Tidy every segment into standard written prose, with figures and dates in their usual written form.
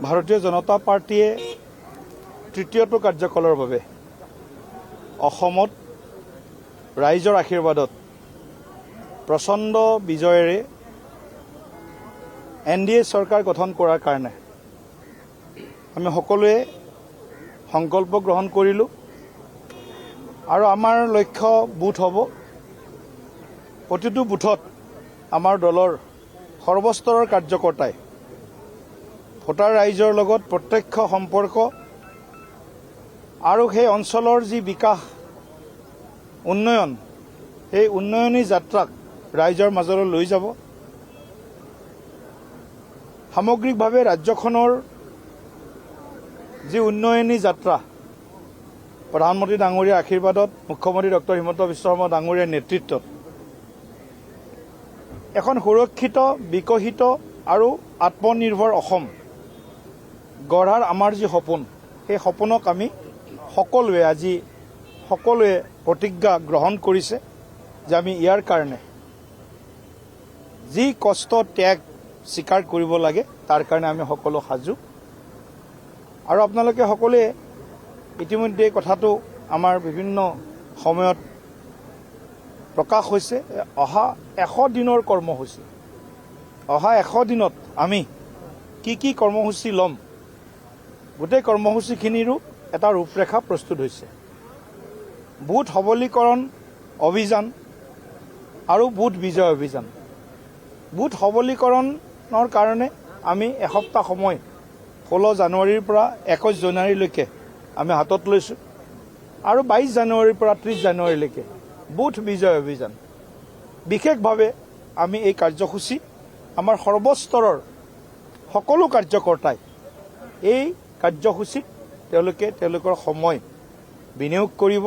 ভাৰতীয় জনতা পাৰ্টীয়ে তৃতীয়টো কাৰ্যকালৰ বাবে অসমত ৰাইজৰ আশীৰ্বাদত প্ৰচণ্ড বিজয়েৰে NDA চৰকাৰ গঠন কৰাৰ কাৰণে আমি সকলোৱে সংকল্প গ্ৰহণ কৰিলোঁ আৰু আমাৰ লক্ষ্য বুথ হ'ব। প্ৰতিটো বুথত আমাৰ দলৰ সৰ্বস্তৰৰ কাৰ্যকৰ্তাই ভোটাৰ ৰাইজৰ লগত প্ৰত্যক্ষ সম্পৰ্ক আৰু সেই অঞ্চলৰ যি বিকাশ উন্নয়ন, সেই উন্নয়নী যাত্ৰাক ৰাইজৰ মাজলৈ লৈ যাব। সামগ্ৰিকভাৱে ৰাজ্যখনৰ যি উন্নয়নী যাত্ৰা প্ৰধানমন্ত্ৰী ডাঙৰীয়াৰ আশীৰ্বাদত, মুখ্যমন্ত্ৰী ডক্টৰ হিমন্ত বিশ্ব শৰ্মা ডাঙৰীয়াৰ নেতৃত্বত এখন সুৰক্ষিত, বিকশিত আৰু আত্মনিৰ্ভৰ অসম গঢ়াৰ আমাৰ যি সপোন, সেই সপোনক আমি সকলোৱে প্ৰতিজ্ঞা গ্ৰহণ কৰিছে যে আমি ইয়াৰ কাৰণে যি কষ্ট ত্যাগ স্বীকাৰ কৰিব লাগে তাৰ কাৰণে আমি সকলো সাজু। আৰু আপোনালোকে সকলোৱে ইতিমধ্যে কথাটো আমাৰ বিভিন্ন সময়ত প্ৰকাশ হৈছে। অহা 100 দিনৰ কৰ্মসূচী, অহা 100 দিনত আমি কি কৰ্মসূচী ল'ম, গোটেই কৰ্মসূচীখিনিৰো এটা ৰূপৰেখা প্ৰস্তুত হৈছে। বুথ সবলীকৰণ অভিযান আৰু বুথ বিজয় অভিযান। বুথ সবলীকৰণৰ কাৰণে আমি এসপ্তাহ সময় 16 জানুৱাৰীৰ পৰা 21 জানুৱাৰীলৈকে আমি হাতত লৈছোঁ আৰু 22 জানুৱাৰীৰ পৰা 30 জানুৱাৰীলৈকে বুথ বিজয় অভিযান। বিশেষভাৱে আমি এই কাৰ্যসূচী আমাৰ সৰ্বস্তৰৰ সকলো কাৰ্যকৰ্তাই এই কাৰ্যসূচীত তেওঁলোকৰ সময় বিনিয়োগ কৰিব,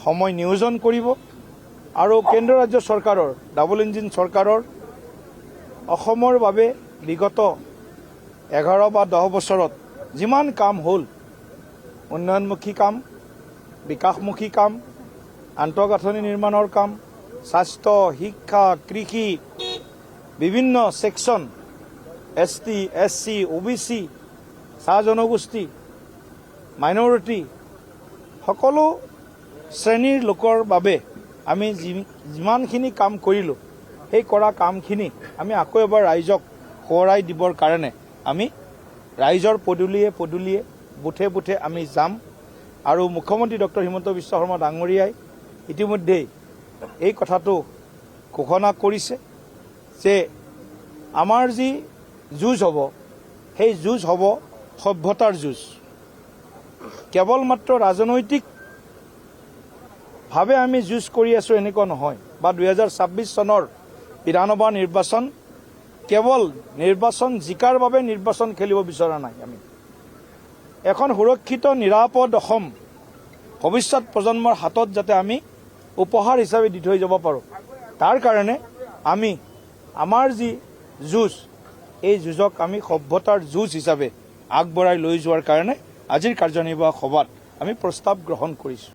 সময় নিয়োজন কৰিব আৰু কেন্দ্ৰ ৰাজ্য চৰকাৰৰ ডাবল ইঞ্জিন চৰকাৰৰ অসমৰ বাবে বিগত 11 বা 10 বছৰত যিমান কাম হ'ল, উন্নয়নমুখী কাম, বিকাশমুখী কাম, আন্তঃগাঁথনি নিৰ্মাণৰ কাম, স্বাস্থ্য, শিক্ষা, কৃষি, বিভিন্ন ছেকশ্যন, ST, SC, OBC, চাহ জনগোষ্ঠী, মাইনৰিটি, সকলো শ্ৰেণীৰ লোকৰ বাবে আমি যিমানখিনি কাম কৰিলোঁ, সেই কৰা কামখিনি আমি আকৌ এবাৰ ৰাইজক সোঁৱৰাই দিবৰ কাৰণে আমি ৰাইজৰ পদূলিয়ে বুথে বুথে আমি যাম। আৰু মুখ্যমন্ত্ৰী ডক্টৰ হিমন্ত বিশ্ব শৰ্মা ডাঙৰীয়াই ইতিমধ্যেই এই কথাটো ঘোষণা কৰিছে যে আমাৰ যি যুঁজ হ'ব, সেই যুঁজ হ'ব সভ্যতাৰ যুঁজ। কেৱল মাত্ৰ ৰাজনৈতিকভাৱে আমি যুঁজ কৰি আছোঁ এনেকুৱা নহয়, বা 2026 চনৰ বিধানসভা নিৰ্বাচন কেৱল নিৰ্বাচন জিকাৰ বাবে নিৰ্বাচন খেলিব বিচৰা নাই। আমি এখন সুৰক্ষিত, নিৰাপদ অসম ভৱিষ্যত প্ৰজন্মৰ হাতত যাতে আমি উপহাৰ হিচাপে দি থৈ যাব পাৰোঁ, তাৰ কাৰণে আমি আমাৰ যি যুঁজ, এই যুঁজক আমি সভ্যতাৰ যুঁজ হিচাপে আগবঢ়াই লৈ যোৱাৰ কাৰণে আজিৰ কাৰ্যনিৰ্বাহক সভাত আমি প্ৰস্তাৱ গ্ৰহণ কৰিছোঁ।